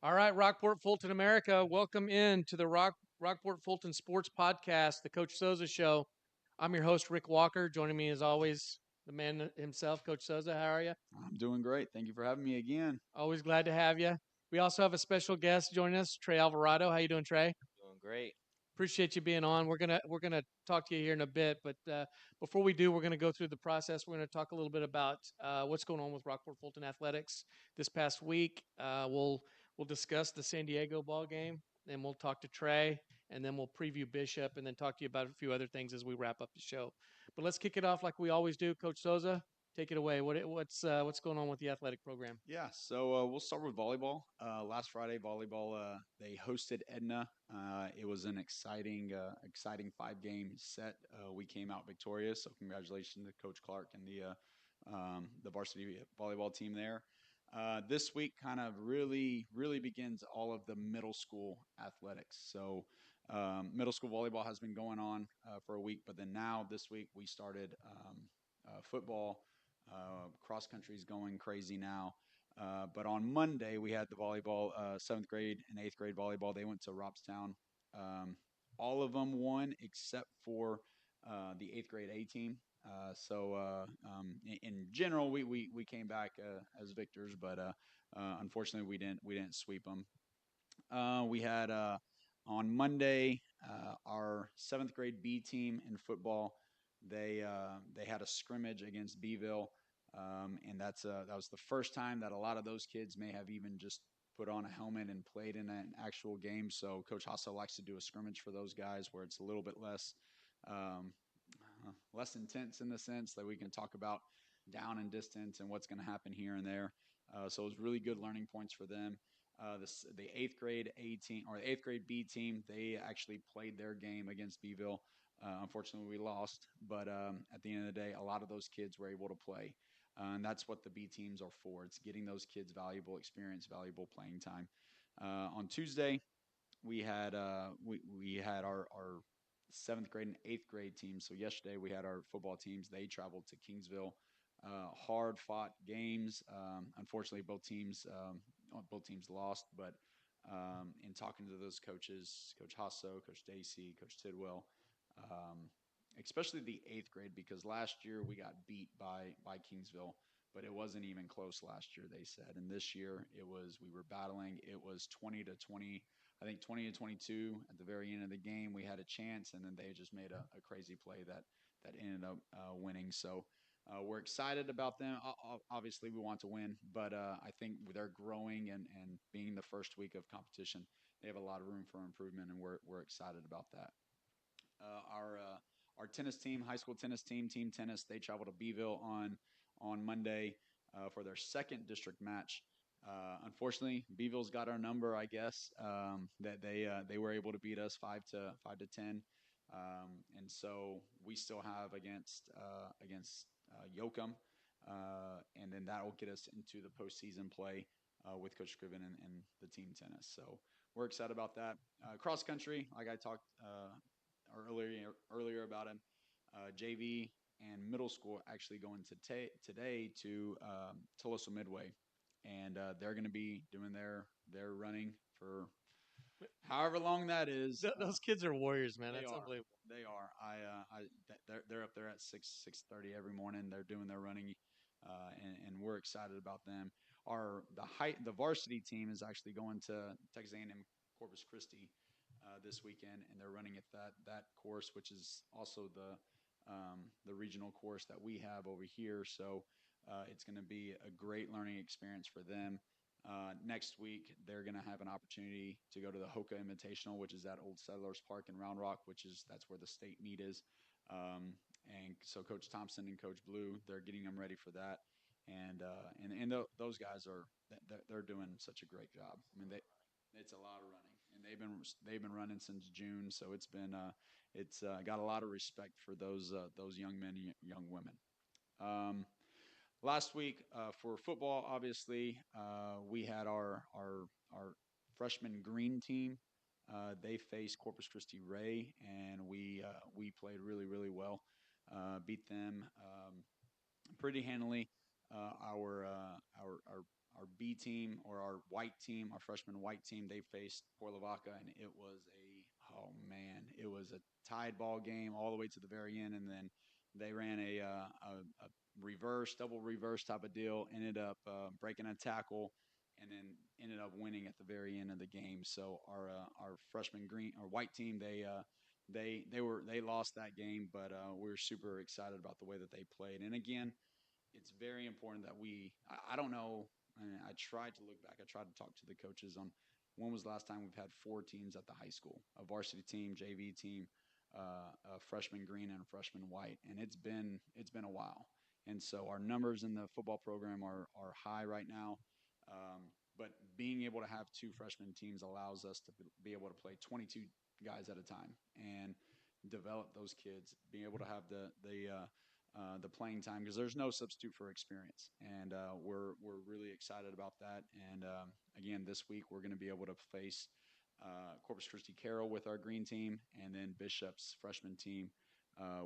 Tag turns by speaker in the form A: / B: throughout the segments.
A: All right, Rockport-Fulton America, welcome in to the Rockport-Fulton Sports Podcast, the Coach Soza Show. I'm your host, Rick Walker. Joining me as always, the man himself, Coach Soza. How are you?
B: I'm doing great. Thank you for having me again.
A: Always glad to have you. We also have a special guest joining us, Traey Alvarado. How you doing, Trey?
C: Doing great.
A: Appreciate you being on. We're gonna talk to you here in a bit, but before we do, we're gonna go through the process. We're gonna talk a little bit about what's going on with Rockport Fulton athletics this past week. We'll discuss the San Diego ball game, then we'll talk to Trey, and then we'll preview Bishop, and then talk to you about a few other things as we wrap up the show. But let's kick it off like we always do. Coach Souza, take it away. What's going on with the athletic program?
B: Yeah, so we'll start with volleyball. Last Friday, volleyball they hosted Edna. It was an exciting 5 game set. We came out victorious, so congratulations to Coach Clark and the varsity volleyball team there. This week kind of really begins all of the middle school athletics. So middle school volleyball has been going on for a week, but then now this week we started football. Cross country is going crazy now. But on Monday, we had the volleyball, 7th grade and 8th grade volleyball. They went to Robstown. Um, all of them won except for the 8th grade A team. In general, we came back as victors, but unfortunately, we didn't sweep them. We had on Monday our 7th grade B team in football. They had a scrimmage against Beeville, and that was the first time that a lot of those kids may have even just put on a helmet and played in an actual game. So Coach Hasso likes to do a scrimmage for those guys where it's a little bit um, less intense in the sense that we can talk about down and distance and what's going to happen here and there. So it was really good learning points for them. The 8th grade A team or the 8th grade B team, they actually played their game against Beeville. Unfortunately, we lost, but at the end of the day, a lot of those kids were able to play. And that's what the B teams are for. It's getting those kids valuable experience, valuable playing time. On Tuesday, we had our 7th grade and 8th grade teams. So yesterday we had our football teams. They traveled to Kingsville. Hard fought games. Unfortunately, both teams lost. But in talking to those coaches, Coach Hasso, Coach Dacey, Coach Tidwell, um, especially the 8th grade, because last year we got beat by Kingsville, but it wasn't even close last year. They said, and this year we were battling. It was 20-20. I think 20-22 at the very end of the game. We had a chance, and then they just made a crazy play that ended up winning. So we're excited about them. Obviously, we want to win, but I think they're growing and being the first week of competition, they have a lot of room for improvement, and we're excited about that. Our tennis team, high school tennis team, team tennis, they travel to Beeville on Monday for their second district match. Unfortunately, Beeville's got our number, I guess. That they were able to beat us 5-10, and so we still have against Yoakum, and then that will get us into the postseason play with Coach Scriven and the team tennis. So we're excited about that. Cross country, like I talked earlier about him, JV and middle school actually going today to Tolosa Midway, and they're going to be doing their running for however long that is.
A: Those kids are warriors, man.
B: They
A: That's
B: are.
A: unbelievable.
B: They are. They're up there at 6:30 every morning. They're doing their running, and we're excited about them. The varsity team is actually going to Texas A&M Corpus Christi this weekend, and they're running at that course, which is also the regional course that we have over here. So it's going to be a great learning experience for them. Next week, they're going to have an opportunity to go to the Hoka Invitational, which is at Old Settlers Park in Round Rock, that's where the state meet is. And so Coach Thompson and Coach Blue, they're getting them ready for that. Those guys they're doing such a great job. I mean, it's a lot of running, and they've been running since June, so it's got a lot of respect for those young men and young women. Um, Last week for football, obviously, we had our freshman green team. They faced Corpus Christi Ray, and we played really well. Beat them pretty handily. Our our B team or our white team, our freshman white team, they faced Port Lavaca, and it was oh man, it was a tied ball game all the way to the very end, and then they ran a reverse, double reverse type of deal. Ended up breaking a tackle, and then ended up winning at the very end of the game. So our freshman green or white team, they lost that game, but we're super excited about the way that they played. And again, it's very important that I don't know. I tried to look back. I tried to talk to the coaches on when was the last time we've had four teams at the high school: a varsity team, JV team, a freshman green, and a freshman white. And it's been a while. And so our numbers in the football program are high right now. But being able to have two freshman teams allows us to be able to play 22 guys at a time and develop those kids, being able to have the playing time because there's no substitute for experience, and we're really excited about that. And again, this week we're going to be able to face Corpus Christi Carroll with our green team, and then Bishop's freshman team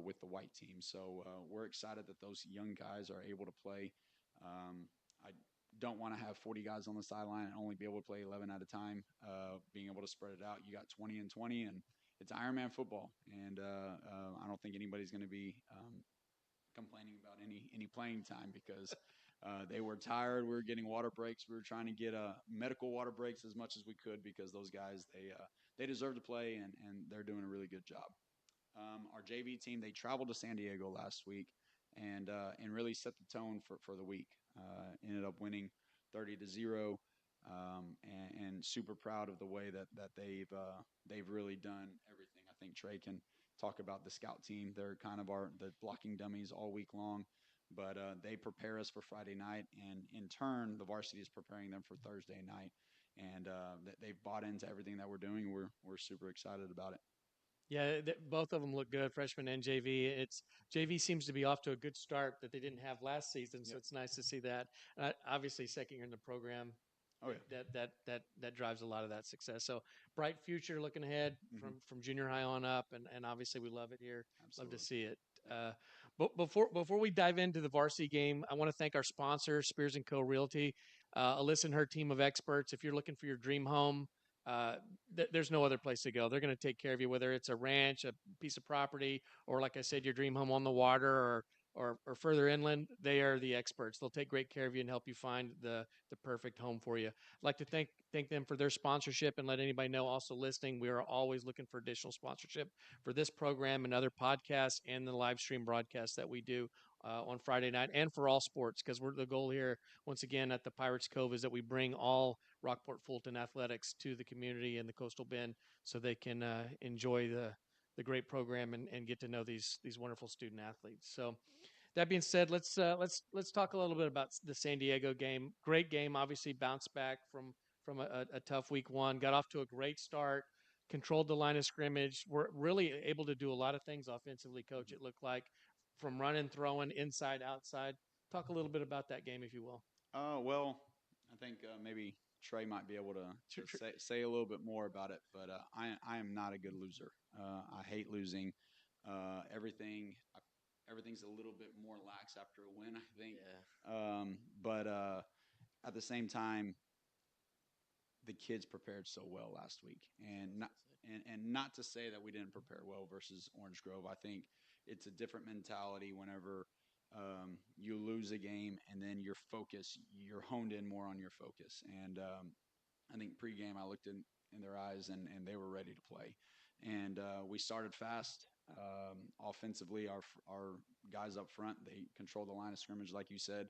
B: with the white team. So we're excited that those young guys are able to play. I don't want to have 40 guys on the sideline and only be able to play 11 at a time. Being able to spread it out, you got 20 and 20, and it's Ironman football, and I don't think anybody's going to be complaining about any playing time because they were tired. We were getting water breaks. We were trying to get medical water breaks as much as we could because those guys they deserve to play, and they're doing a really good job. Our JV team, they traveled to San Diego last week and really set the tone for the week. Ended up winning 30-0, and super proud of the way that they've really done everything. I think Traey can talk about the scout team. They're kind of the blocking dummies all week long, but they prepare us for Friday night, and in turn, the varsity is preparing them for Thursday night. And they've bought into everything that we're doing. We're super excited about it.
A: Yeah, both of them look good, freshman and JV. It's JV seems to be off to a good start that they didn't have last season, so
B: Yep.
A: it's nice to see that. Obviously, second year in the program,
B: Oh yeah.
A: that drives a lot of that success. So bright future looking ahead
B: Hmm.
A: from junior high on up, and obviously we love it here. Love to
B: Absolutely.
A: see it.
B: Yep.
A: But before we dive into the varsity game, I want to thank our sponsor, Spears and Co Realty. Alyssa and her team of experts. If you're looking for your dream home, uh, there's no other place to go. They're going to take care of you, whether it's a ranch, a piece of property, or like I said, your dream home on the water or further inland. They are the experts. They'll take great care of you and help you find the perfect home for you. I'd like to thank them for their sponsorship and let anybody know also listening. We are always looking for additional sponsorship for this program and other podcasts and the live stream broadcasts that we do on Friday night and for all sports because we're the goal here once again at the Pirates Cove is that we bring all Rockport-Fulton athletics to the community in the Coastal Bend so they can enjoy the great program and get to know these wonderful student athletes. So that being said, let's talk a little bit about the San Diego game. Great game, obviously bounced back from a tough week one. Got off to a great start, controlled the line of scrimmage. We're really able to do a lot of things offensively, Coach.
B: Mhm.
A: It looked like from running, throwing, inside, outside. Talk a little bit about that game, if you will.
B: Well, I think maybe Trey might be able to say a little bit more about it, but I am not a good loser. I hate losing. Everything everything's a little bit more lax after a win, I think.
C: Yeah,
B: But at the same time, the kids prepared so well last week, and
C: that's
B: not
C: what I said.
B: and not to say that we didn't prepare well versus Orange Grove. I think it's a different mentality whenever you lose a game and then you're honed in more on your focus. And I think pregame, I looked in their eyes and they were ready to play. And we started fast. Offensively, our guys up front, they controlled the line of scrimmage, like you said.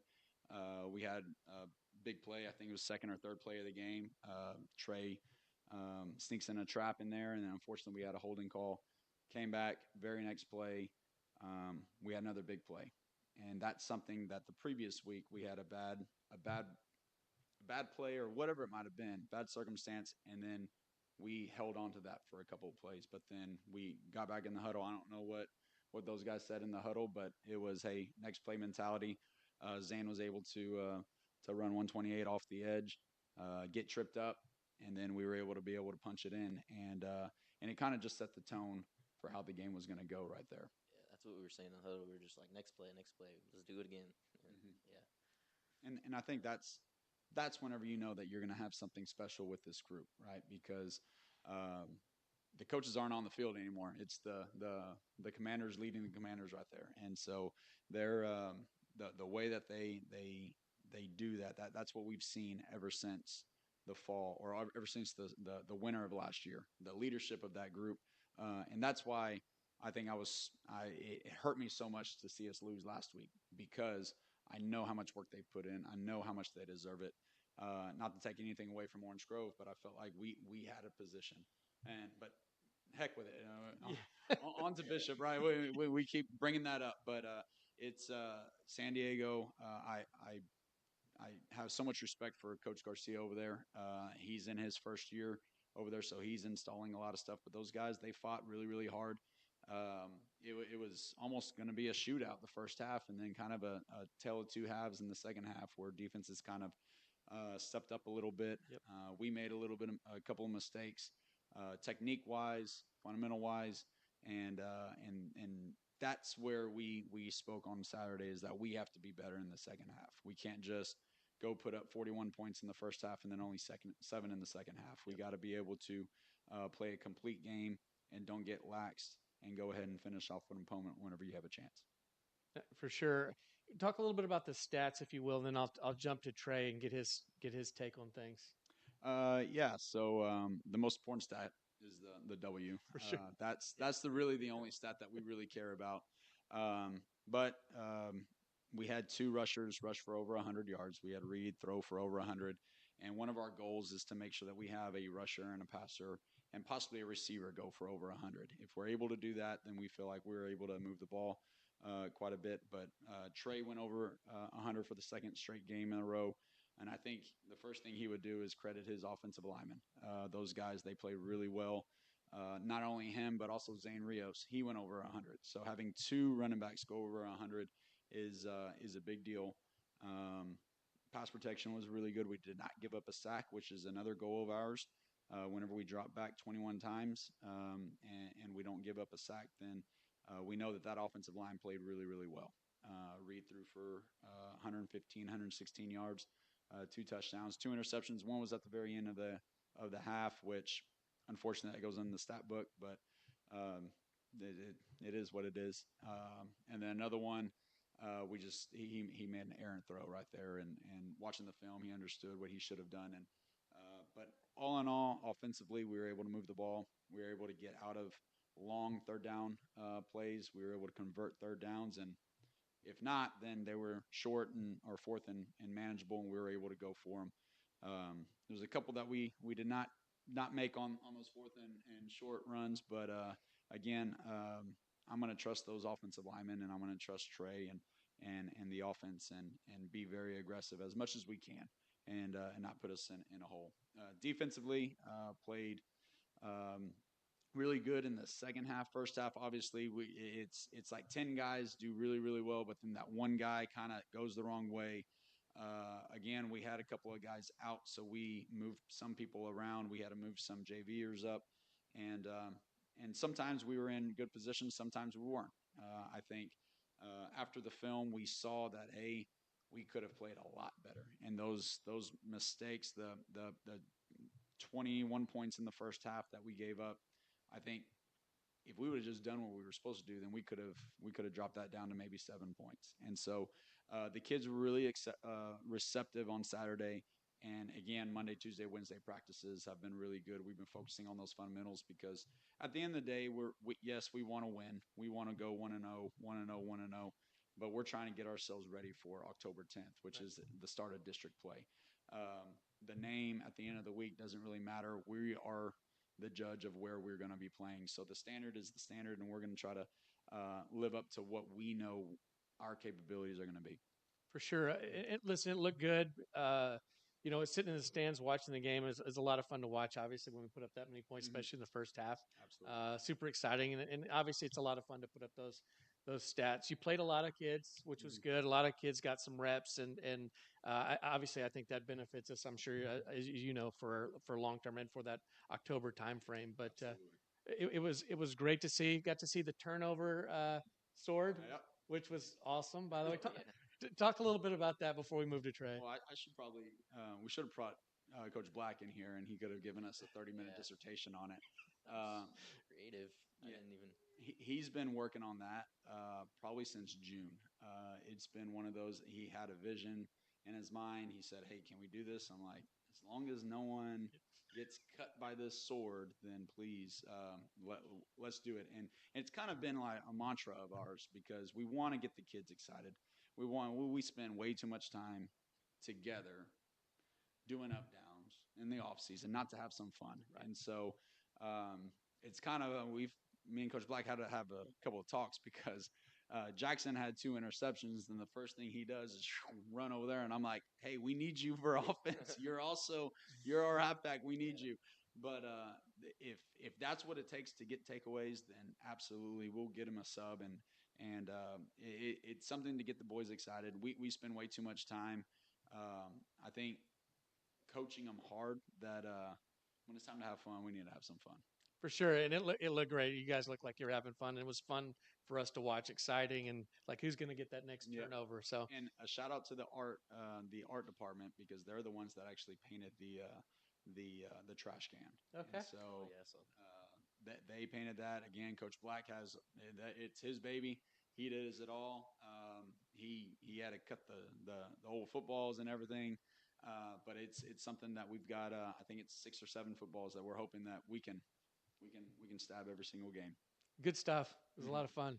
B: We had a big play. I think it was second or third play of the game. Trey sneaks in a trap in there, and then unfortunately we had a holding call. Came back, very next play, we had another big play, and that's something that the previous week we had a bad play or whatever it might have been, bad circumstance, and then we held on to that for a couple of plays. But then we got back in the huddle. I don't know what those guys said in the huddle, but it was hey, next play mentality. Zane was able to run 128 off the edge, get tripped up, and then we were able to punch it in, and it kind of just set the tone for how the game was going to go right there.
C: Yeah, that's what we were saying in the huddle. We were just like, next play, let's do it again. And
B: Hmm.
C: yeah,
B: And I think that's whenever you know that you're going to have something special with this group, right? Because um, the coaches aren't on the field anymore. It's the commanders leading the commanders right there, and so they're the way that they do that's what we've seen ever since the fall, or ever since the winter of last year. The leadership of that group, and that's why I think it hurt me so much to see us lose last week, because I know how much work they put in. I know how much they deserve it. Not to take anything away from Orange Grove, but I felt like we had a position, and but heck with it.
A: Yeah.
B: On to Bishop, right? We keep bringing that up, but it's San Diego. I have so much respect for Coach Garcia over there. He's in his first year over there, so he's installing a lot of stuff. But those guys, they fought really, really hard. It was almost going to be a shootout the first half, and then kind of a tale of two halves in the second half, where defenses kind of stepped up a little bit.
A: Yep.
B: We made a couple of mistakes, technique wise, fundamental wise, and that's where we spoke on Saturday, is that we have to be better in the second half. We can't just go put up 41 points in the first half and then only seven in the second half. We
A: Yep.
B: got to be able to play a complete game and don't get laxed and go ahead and finish off an opponent whenever you have a chance.
A: For sure. Talk a little bit about the stats, if you will, then I'll jump to Traey and get his take on things.
B: Yeah. So the most important stat is the W.
A: For sure.
B: That's the really the only stat that we really care about. But we had two rushers rush for over 100 yards. We had Reed throw for over 100, and one of our goals is to make sure that we have a rusher and a passer and possibly a receiver go for over 100. If we're able to do that, then we feel like we're able to move the ball quite a bit. But Traey went over 100 for the second straight game in a row. And I think the first thing he would do is credit his offensive linemen. Those guys, they play really well. Not only him, but also Zane Rios. He went over 100. So having two running backs go over 100 is a big deal. Um, Pass protection was really good. We did not give up a sack, which is another goal of ours. Whenever we drop back 21 times and we don't give up a sack, then we know that offensive line played really, really well. Reed threw for 115, 116 yards, two touchdowns, two interceptions. One was at the very end of the half, which unfortunately that goes in the stat book, but um, it is what it is. And then another one, he made an errant throw right there, and watching the film, he understood what he should have done. And but all in all, offensively, we were able to move the ball. We were able to get out of long third down plays. We were able to convert third downs, and if not, then they were short and or fourth and manageable, and we were able to go for them. There was a couple that we did not make on those fourth and short runs, but again, I'm going to trust those offensive linemen, and I'm going to trust Traey and the offense, and be very aggressive as much as we can, and not put us in a hole. Defensively, played really good in the second half. First half, obviously, it's like 10 guys do really, really well, but then that one guy kind of goes the wrong way. Again, we had a couple of guys out, so we moved some people around. We had to move some JVers up, and sometimes we were in good positions, sometimes we weren't. I think after the film, we saw that we could have played a lot better, and those mistakes, the 21 points in the first half that we gave up, I think if we would have just done what we were supposed to do, then we could have dropped that down to maybe 7 points. And so the kids were really receptive on Saturday. And again, Monday, Tuesday, Wednesday practices have been really good. We've been focusing on those fundamentals because at the end of the day, yes, we want to win. We want to go 1-0, 1-0, 1-0, but we're trying to get ourselves ready for October 10th, which
A: Right.
B: is the start of district play. The name at the end of the week doesn't really matter. We are the judge of where we're going to be playing. So the standard is the standard, and we're going to try to live up to what we know our capabilities are going to be.
A: For sure. Listen, it looked good. Sitting in the stands watching the game is a lot of fun to watch. Obviously, when we put up that many points,
B: Mm-hmm.
A: especially in the first half,
B: Absolutely.
A: super exciting. And obviously, it's a lot of fun to put up those stats. You played a lot of kids, which was
B: Mm-hmm.
A: good. A lot of kids got some reps, and obviously, I think that benefits us. I'm sure, as you know, for long term and for that October timeframe. But
B: Absolutely.
A: it was great to see. Got to see the turnover sword,
B: Yep.
A: which was awesome. By the way, Talk a little bit about that before we move to Traey.
B: Well, I should probably we should have brought Coach Black in here, and he could have given us a 30-minute
C: Yeah,
B: dissertation on it.
C: that was creative. I
B: Yeah,
C: didn't even.
B: he's been working on that probably since June. It's been one of those. He had a vision in his mind. He said, "Hey, can we do this?" I'm like, "As long as no one gets cut by this sword, then please let's do it." And it's kind of been like a mantra of ours because we want to get the kids excited. We spend way too much time together doing up downs in the off season, not to have some fun.
A: Right.
B: And so um, it's kind of we've me and Coach Black had to have a couple of talks because Jackson had 2 interceptions, and the first thing he does is run over there, and I'm like, "Hey, we need you for offense. You're our halfback. We need
C: Yeah.
B: you." But if that's what it takes to get takeaways, then absolutely we'll get him a sub, and it's something to get the boys excited. We spend way too much time. I think coaching them hard that when it's time to have fun, we need to have some fun.
A: For sure, and it looked great. You guys looked like you were having fun. It was fun for us to watch, exciting, and like who's going to get that next
B: Yep.
A: turnover. So
B: And a shout out to the art department because they're the ones that actually painted the trash can.
A: okay,
B: And
C: Oh
B: so
C: yeah, so
B: they painted that again. Coach Black has it's his baby. He does it all. He had to cut the whole footballs and everything. But it's something that we've got. I think it's 6 or 7 footballs that we're hoping that we can stab every single game.
A: good stuff. It was a lot of fun.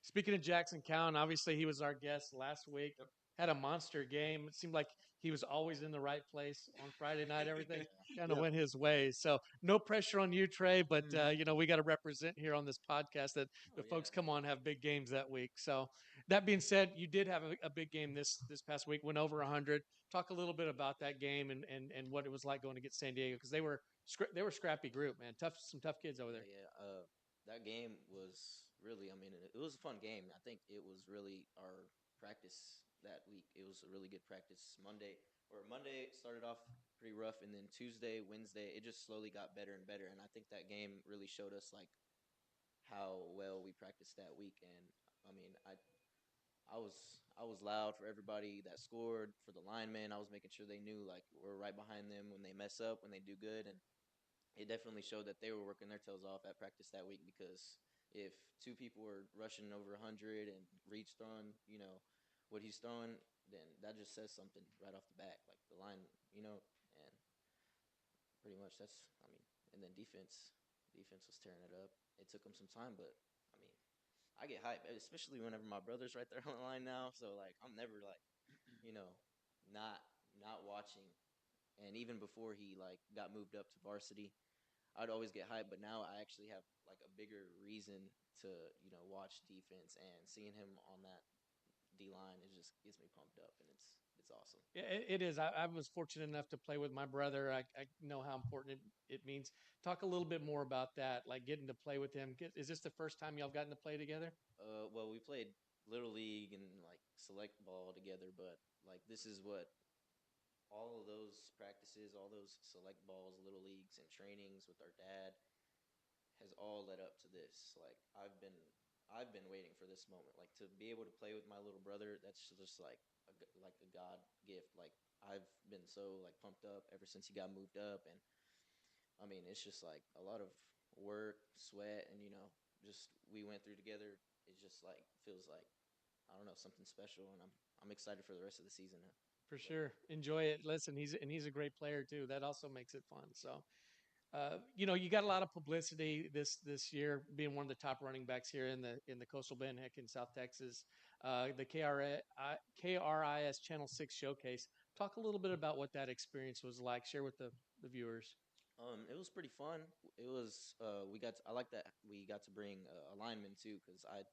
A: Speaking of Jackson Cowan, obviously he was our guest last week.
B: Yep.
A: Had a monster game. It seemed like he was always in the right place on Friday night. Everything kind of
B: Yep.
A: went his way. So no pressure on you, Trey. But
B: Mhm.
A: we got to represent here on this podcast that
C: oh
A: the
C: yeah,
A: folks come on have big games that week. So that being said, you did have a big game this past week. Went over 100. Talk a little bit about that game and what it was like going against San Diego because they were a scrappy group, man. Some tough kids over
C: yeah,
A: there.
C: yeah. That game was really. I mean, it was a fun game. I think it was really our practice that week. It was a really good practice. Monday started off pretty rough, and then Tuesday, Wednesday, it just slowly got better and better. And I think that game really showed us like how well we practiced that week. And I mean, I was loud for everybody that scored, for the linemen. I was making sure they knew like we're right behind them when they mess up, when they do good, and it definitely showed that they were working their tails off at practice that week because if two people were rushing over 100 and Reed's throwing, what he's throwing, then that just says something right off the bat. Like the line, and pretty much that's, I mean, and then defense was tearing it up. It took them some time, but I mean, I get hyped, especially whenever my brother's right there on the line now. So like, I'm never like, you know, not not watching. And even before he like got moved up to varsity, I'd always get hyped. But now I actually have like a bigger reason to watch defense, and seeing him on that D line, it just gets me pumped up, and it's awesome.
A: Yeah, it is. I was fortunate enough to play with my brother. I know how important it means. Talk a little bit more about that, like getting to play with him. Is this the first time y'all gotten to play together?
C: Well, we played little league and like select ball together, but like this is what all of those practices, all those select balls, little leagues, and trainings with our dad has all led up to this. Like I've been waiting for this moment, like to be able to play with my little brother. That's just like a God gift. Like I've been so like pumped up ever since he got moved up, and I mean it's just like a lot of work, sweat, and just we went through together. It just like feels like I don't know something special, and I'm excited for the rest of the season.
A: For sure, enjoy it. Listen, he's a great player too. That also makes it fun. So, you got a lot of publicity this year, being one of the top running backs here in the Coastal Bend, heck, in South Texas. The KRIS Channel 6 showcase. Talk a little bit about what that experience was like. Share with the viewers.
C: It was pretty fun. It was I like that we got to bring a lineman too because I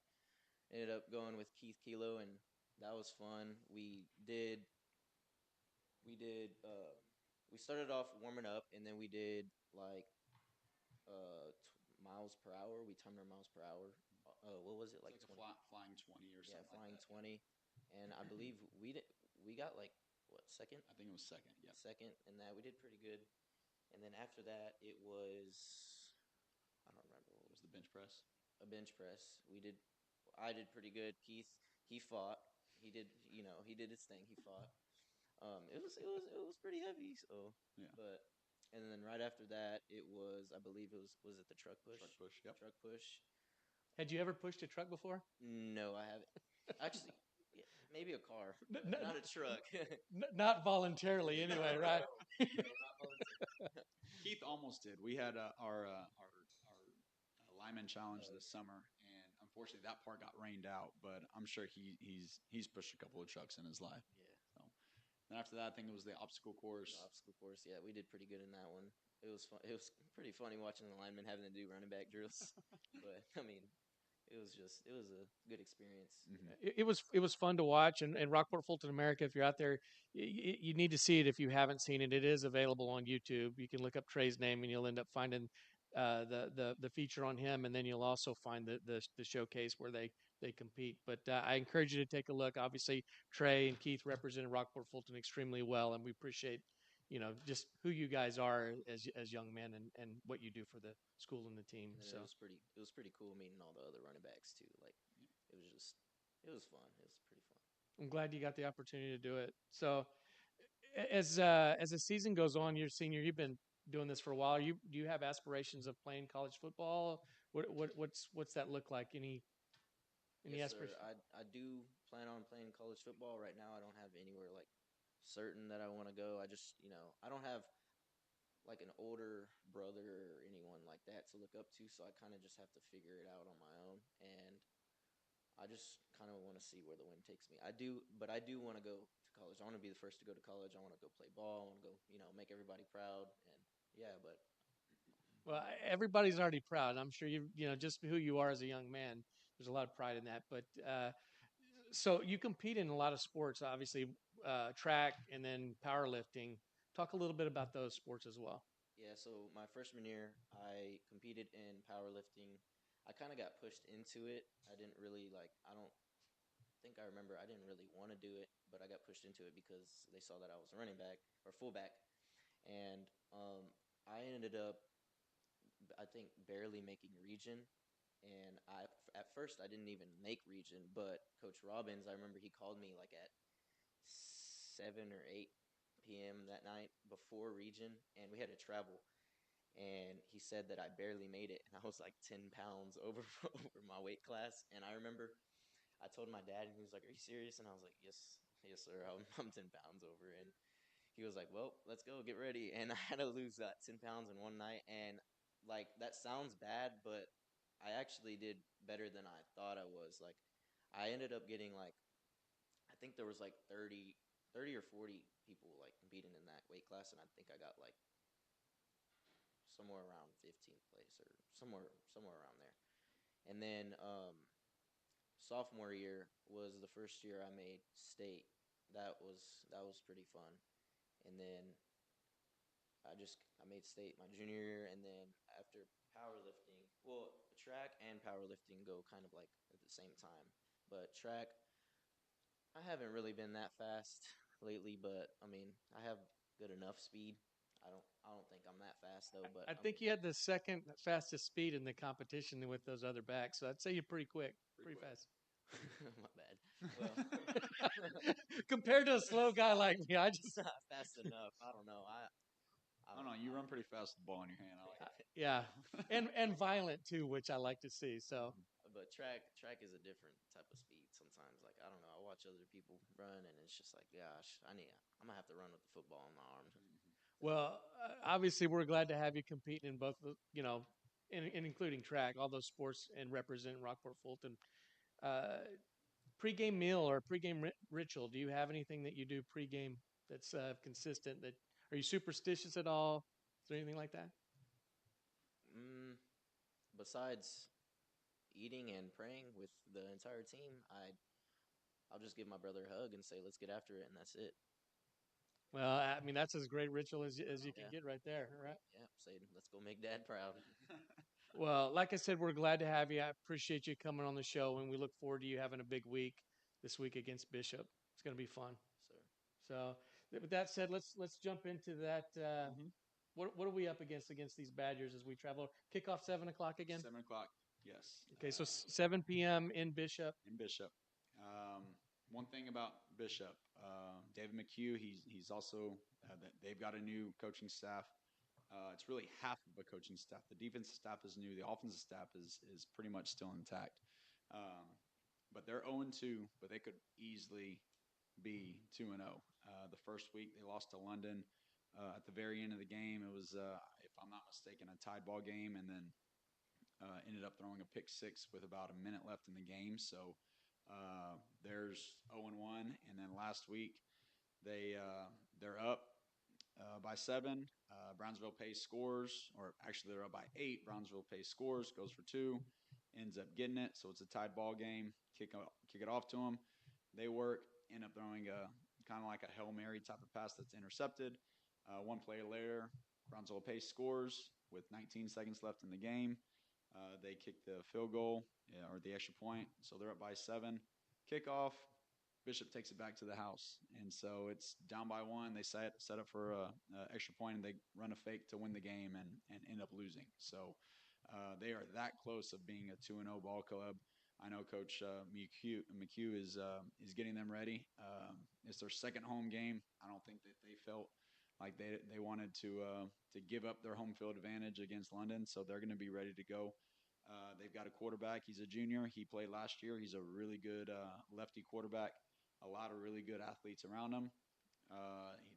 C: ended up going with Keith Kilo, and that was fun. We started off warming up, and then we did like miles per hour. We timed our miles per hour. What was it
B: It's
C: like
B: like a
C: 20?
B: flying 20 or
C: Yeah,
B: something like
C: flying
B: that.
C: 20, and I believe we got like what second,
B: I think it was second. Yeah.
C: second, and that we did pretty good. And then after that, it was I don't remember what
B: It
C: was
B: was the bench press.
C: a bench press. I did pretty good. Keith he fought. he did, he did his thing. He fought. It was pretty heavy. So,
B: Yeah.
C: but and then right after that, it was, I believe was it the truck push?
B: Truck push. Yep.
C: Truck push.
A: Had you ever pushed a truck before?
C: No, I haven't. Actually, yeah, maybe a car,
A: N-
C: but
A: n-
C: not a truck.
A: Not voluntarily, anyway, right?
C: No, not volunteer.
B: Keith almost did. We had our lineman challenge this summer, and unfortunately that part got rained out. But I'm sure he's pushed a couple of trucks in his life.
C: Yeah,
B: So then after that, I think it was the obstacle course.
C: the obstacle course. Yeah, we did pretty good in that one. It was fun. It was pretty funny watching the linemen having to do running back drills. But I mean, it was a good experience.
B: Mm-hmm.
A: It was fun to watch, and Rockport Fulton America. If you're out there, you need to see it if you haven't seen it. It is available on YouTube. You can look up Trey's name, and you'll end up finding the feature on him, and then you'll also find the showcase where they compete. But I encourage you to take a look. Obviously, Trey and Keith represented Rockport Fulton extremely well, and we appreciate just who you guys are as young men and what you do for the school and the team.
C: And then
A: So
C: it was pretty cool meeting all the other running backs too. Like it was fun. It was pretty fun.
A: I'm glad you got the opportunity to do it. So as the season goes on, you're senior. You've been doing this for a while. Do you have aspirations of playing college football? What's that look like? Any
C: Yes, sir.
A: aspirations?
C: I do plan on playing college football. Right now, I don't have anywhere like certain that I want to go. I just, I don't have like an older brother or anyone like that to look up to, so I kind of just have to figure it out on my own. And I just kind of want to see where the wind takes me. But I do want to go to college. I want to be the first to go to college. I want to go play ball. I want to go, make everybody proud. And yeah, but
A: Well, everybody's already proud. I'm sure just who you are as a young man. There's a lot of pride in that. But so you compete in a lot of sports, obviously, track and then powerlifting. Talk a little bit about those sports as well.
C: yeah. So my freshman year, I competed in powerlifting. I kind of got pushed into it. I didn't really like. I don't think I remember. I didn't really want to do it, but I got pushed into it because they saw that I was a running back or fullback, and I ended up, I think, barely making region. And at first, I didn't even make region, but Coach Robbins, I remember he called me like at 7 or 8 p.m. that night before region, and we had to travel. And he said that I barely made it, and I was like 10 pounds over over my weight class. And I remember I told my dad, and he was like, "Are you serious?" And I was like, "Yes, yes, sir. I'm 10 pounds over." And he was like, "Well, let's go, get ready." And I had to lose that 10 pounds in one night. And like that sounds bad, but I actually did better than I thought I was. Like I ended up getting like, I think there was like 30 or 40 people like competing in that weight class, and I think I got like somewhere around 15th place or somewhere around there. And then sophomore year was the first year I made state. That was pretty fun. And then I made state my junior year, and then after powerlifting, well, track and powerlifting go kind of like at the same time. But track, I haven't really been that fast lately, but I mean, I have good enough speed. I don't think I'm that fast though, but
A: I
C: I
A: think
C: mean,
A: you had the second fastest speed in the competition with those other backs. So I'd say you're pretty quick,
B: Pretty
A: pretty
B: quick.
A: fast.
C: my bad. Well,
A: Compared to a slow guy like me, I just
C: not fast enough. I don't know. I
B: I don't know. You run pretty fast with the ball in your hand. I like
A: yeah,
B: it.
A: and violent too, which I like to see. So
C: but track is a different type of speed sometimes. Like I don't know. I watch other people run, and it's just like, gosh, I'm gonna have to run with the football in my arms.
A: well, obviously we're glad to have you competing in both, and including track, all those sports and represent Rockport Fulton. Uh, Pre-game meal or pregame ritual. Do you have anything that you do pregame that's consistent? That are you superstitious at all? Is there anything like that?
C: Mm, besides eating and praying with the entire team, I'll just give my brother a hug and say, "Let's get after it," and that's it.
A: Well, I mean that's as great ritual as you can
C: Yeah,
A: get right there, right?
C: yeah. Say, "Let's go make Dad proud."
A: Well, like I said, we're glad to have you. I appreciate you coming on the show, and we look forward to you having a big week this week against Bishop. It's going to be fun.
C: Sir.
A: So, with that said, let's jump into that.
B: Hmm.
A: What are we up against these Badgers as we travel? Kickoff 7 o'clock again.
B: 7 o'clock. Yes.
A: Okay, so 7 p.m. in Bishop.
B: In Bishop. one thing about Bishop, David McHugh, he's also they've got a new coaching staff. It's really half of a coaching staff. The defensive staff is new. The offensive staff is pretty much still intact. Um, but they're 0-2, but they could easily be 2-0. The first week they lost to London. At the very end of the game, it was, if I'm not mistaken, a tied ball game, and then ended up throwing a pick six with about a minute left in the game. So there's 0-1, and then last week they're up by 7. Brownsville Pace scores, or actually they're up by 8. Brownsville Pace scores, goes for 2, ends up getting it. So it's a tied ball game. Kick it off to them. They work, end up throwing a kind of like a Hail Mary type of pass that's intercepted. One play later, Brownsville Pace scores with 19 seconds left in the game. They kick the field goal or the extra point, so they're up by 7. Kickoff, Bishop takes it back to the house, and so it's down by 1. They set up for a extra point, and they run a fake to win the game and end up losing. So they are that close of being a 2-0 ball club. I know Coach McHugh is getting them ready. It's their second home game. I don't think that they felt like they wanted to give up their home field advantage against London, so they're going to be ready to go. They've got a quarterback. He's a junior. He played last year. He's a really good lefty quarterback. A lot of really good athletes around him.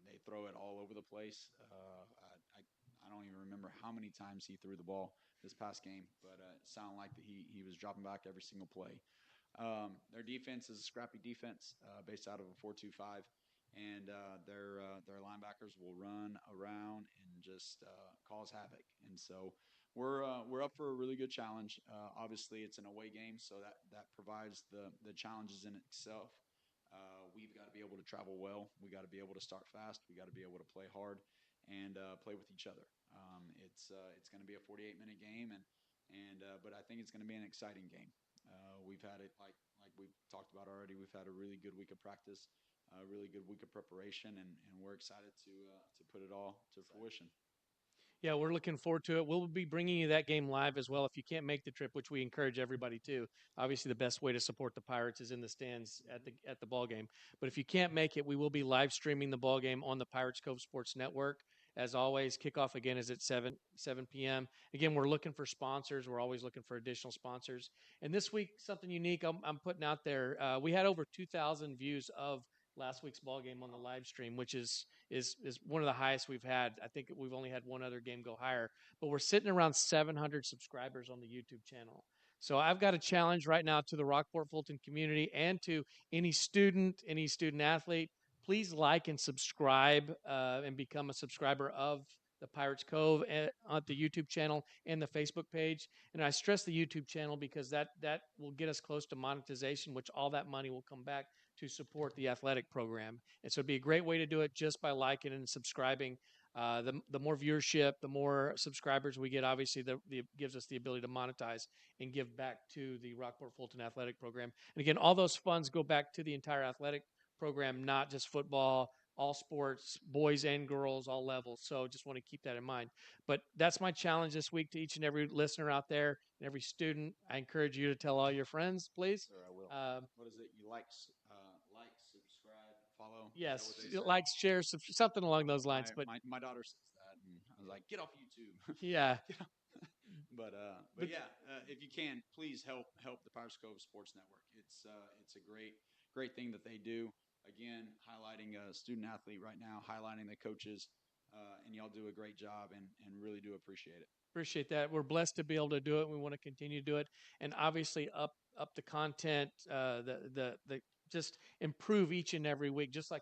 B: They throw it all over the place. I don't even remember how many times he threw the ball this past game, but it sounded like that he was dropping back every single play. Their defense is a scrappy defense based out of a 4-2-5, and their linebackers will run around and just cause havoc. And so we're up for a really good challenge. Obviously, it's an away game, so that provides the challenges in itself. We've got to be able to travel well. We got to be able to start fast. We got to be able to play hard and play with each other. It's going to be a 48-minute game, and but I think it's going to be an exciting game. We've had it like we've talked about already. We've had a really good week of practice, a really good week of preparation, and we're excited to put it all to fruition.
A: Yeah, we're looking forward to it. We'll be bringing you that game live as well if you can't make the trip, which we encourage everybody to. Obviously, the best way to support the Pirates is in the stands at the ball game. But if you can't make it, we will be live streaming the ball game on the Pirates Cove Sports Network. As always, kickoff again is at 7 p.m. Again, we're looking for sponsors. We're always looking for additional sponsors. And this week, something unique I'm putting out there. We had over 2,000 views of last week's ball game on the live stream, which is one of the highest we've had. I think we've only had one other game go higher, but we're sitting around 700 subscribers on the YouTube channel. So I've got a challenge right now to the Rockport-Fulton community and to any student athlete. Please like and subscribe and become a subscriber of the Pirates Cove on the YouTube channel and the Facebook page. And I stress the YouTube channel because that will get us close to monetization, which all that money will come back to support the athletic program. And so it'd be a great way to do it just by liking and subscribing. The more viewership, the more subscribers we get, obviously, the gives us the ability to monetize and give back to the Rockport-Fulton athletic program. And again, all those funds go back to the entire athletic program, not just football, all sports, boys and girls, all levels. So just want to keep that in mind. But that's my challenge this week to each and every listener out there and every student. I encourage you to tell all your friends, please.
B: Sure, I will. What is it? You like, subscribe, follow? Is that what
A: Yes,
B: they say?
A: like, share, something along those lines. But
B: My daughter says that, and I was like, get off YouTube.
A: yeah,
B: Get off. But
A: but
B: yeah, if you can, please help the Pirates Cove Sports Network. It's a great thing that they do. Again, highlighting a student athlete right now, highlighting the coaches, and y'all do a great job, and really do appreciate it.
A: appreciate that. We're blessed to be able to do it. We want to continue to do it, and obviously up the content, the just improve each and every week, just like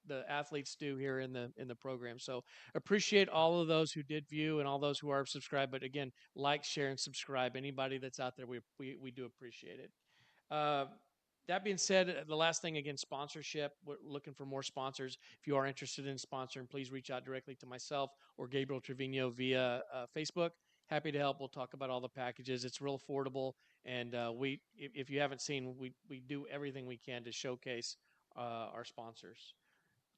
A: the athletes do here in the program. So appreciate all of those who did view and all those who are subscribed. But again, like, share, and subscribe. Anybody that's out there, we do appreciate it. Uh, that being said, the last thing again, sponsorship. We're looking for more sponsors. If you are interested in sponsoring, please reach out directly to myself or Gabriel Trevino via Facebook. Happy to help. We'll talk about all the packages. It's real affordable, and if you haven't seen, we do everything we can to showcase our sponsors.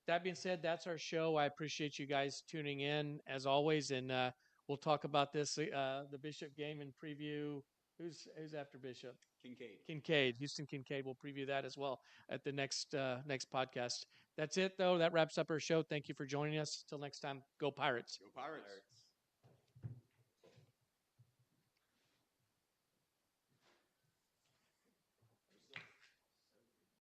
A: That being said, that's our show. I appreciate you guys tuning in as always, and we'll talk about this the Bishop game and preview Who's after Bishop?
B: Kincaid.
A: Kincaid, Houston Kincaid. We'll preview that as well at the next podcast. That's it, though. That wraps up our show. Thank you for joining us. Till next time, go Pirates.
B: Go Pirates.